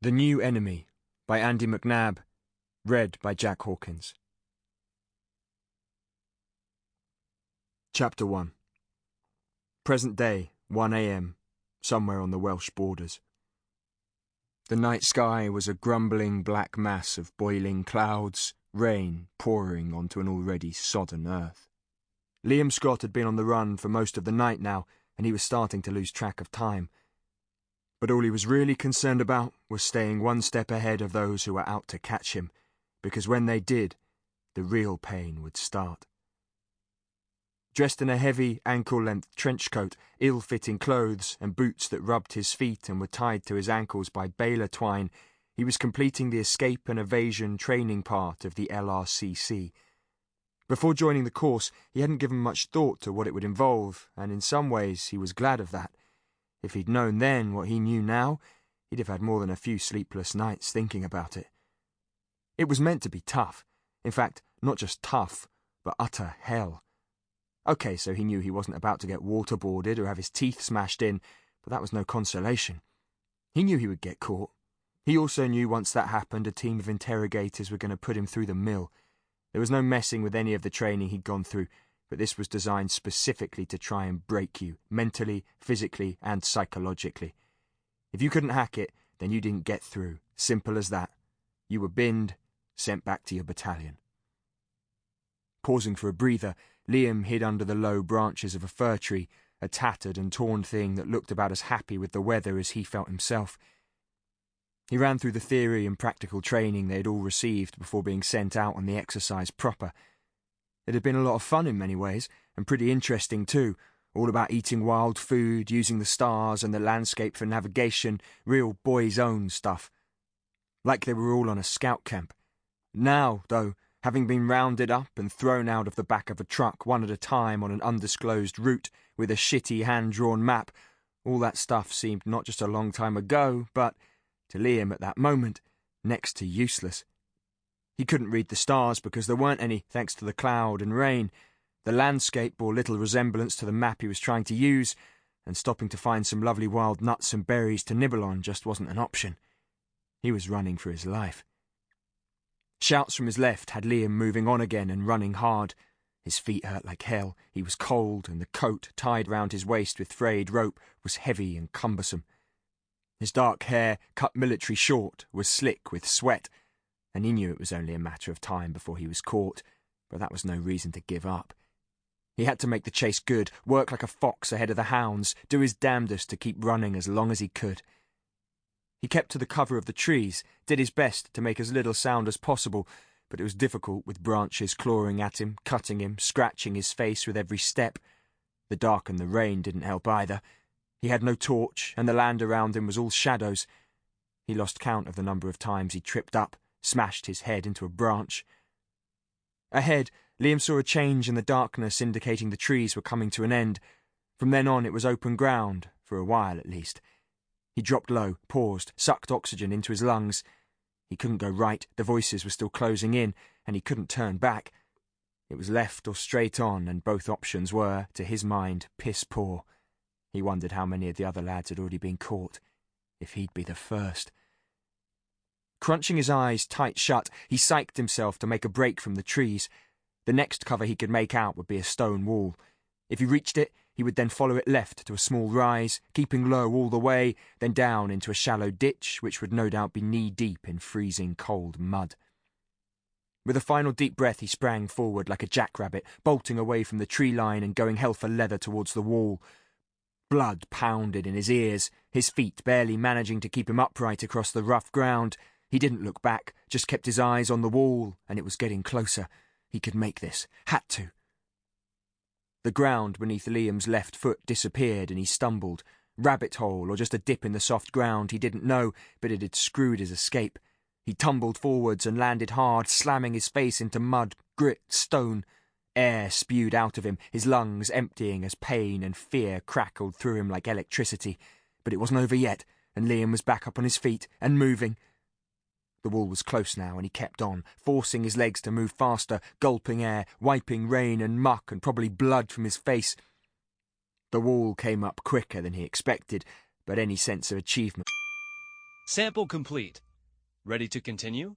The New Enemy by Andy McNab, read by Jack Hawkins. Chapter 1. Present day, 1 a.m, somewhere on the Welsh borders. The night sky was a grumbling black mass of boiling clouds, rain pouring onto an already sodden earth. Liam Scott had been on the run for most of the night now, and he was starting to lose track of time. But all he was really concerned about was staying one step ahead of those who were out to catch him, because when they did, the real pain would start. Dressed in a heavy, ankle-length trench coat, ill-fitting clothes, and boots that rubbed his feet and were tied to his ankles by baler twine, he was completing the escape and evasion training part of the LRCC. Before joining the course, he hadn't given much thought to what it would involve, and in some ways he was glad of that. If he'd known then what he knew now, he'd have had more than a few sleepless nights thinking about it. It was meant to be tough. In fact, not just tough, but utter hell. Okay, so he knew he wasn't about to get waterboarded or have his teeth smashed in, but that was no consolation. He knew he would get caught. He also knew once that happened, a team of interrogators were going to put him through the mill. There was no messing with any of the training he'd gone through, but this was designed specifically to try and break you, mentally, physically, and psychologically. If you couldn't hack it, then you didn't get through. Simple as that. You were binned, sent back to your battalion. Pausing for a breather, Liam hid under the low branches of a fir tree, a tattered and torn thing that looked about as happy with the weather as he felt himself. He ran through the theory and practical training they had all received before being sent out on the exercise proper. It had been a lot of fun in many ways, and pretty interesting too, all about eating wild food, using the stars and the landscape for navigation, real boys' own stuff. Like they were all on a scout camp. Now, though, having been rounded up and thrown out of the back of a truck one at a time on an undisclosed route with a shitty hand-drawn map, all that stuff seemed not just a long time ago, but, to Liam at that moment, next to useless. He couldn't read the stars because there weren't any, thanks to the cloud and rain. The landscape bore little resemblance to the map he was trying to use, and stopping to find some lovely wild nuts and berries to nibble on just wasn't an option. He was running for his life. Shouts from his left had Liam moving on again and running hard. His feet hurt like hell, he was cold, and the coat, tied round his waist with frayed rope, was heavy and cumbersome. His dark hair, cut military short, was slick with sweat, and he knew it was only a matter of time before he was caught, but that was no reason to give up. He had to make the chase good, work like a fox ahead of the hounds, do his damnedest to keep running as long as he could. He kept to the cover of the trees, did his best to make as little sound as possible, but it was difficult with branches clawing at him, cutting him, scratching his face with every step. The dark and the rain didn't help either. He had no torch, and the land around him was all shadows. He lost count of the number of times he tripped up, smashed his head into a branch. Ahead, Liam saw a change in the darkness indicating the trees were coming to an end. From then on it was open ground, for a while at least. He dropped low, paused, sucked oxygen into his lungs. He couldn't go right, the voices were still closing in, and he couldn't turn back. It was left or straight on, and both options were, to his mind, piss poor. He wondered how many of the other lads had already been caught. If he'd be the first. Crunching his eyes tight shut, he psyched himself to make a break from the trees. The next cover he could make out would be a stone wall. If he reached it, he would then follow it left to a small rise, keeping low all the way, then down into a shallow ditch, which would no doubt be knee-deep in freezing cold mud. With a final deep breath, he sprang forward like a jackrabbit, bolting away from the tree line and going hell for leather towards the wall. Blood pounded in his ears, his feet barely managing to keep him upright across the rough ground. He didn't look back, just kept his eyes on the wall, and it was getting closer. He could make this. Had to. The ground beneath Liam's left foot disappeared and he stumbled. Rabbit hole or just a dip in the soft ground, he didn't know, but it had screwed his escape. He tumbled forwards and landed hard, slamming his face into mud, grit, stone. Air spewed out of him, his lungs emptying as pain and fear crackled through him like electricity. But it wasn't over yet, and Liam was back up on his feet and moving. The wall was close now, and he kept on, forcing his legs to move faster, gulping air, wiping rain and muck and probably blood from his face. The wall came up quicker than he expected, but any sense of achievement Sample complete. Ready to continue?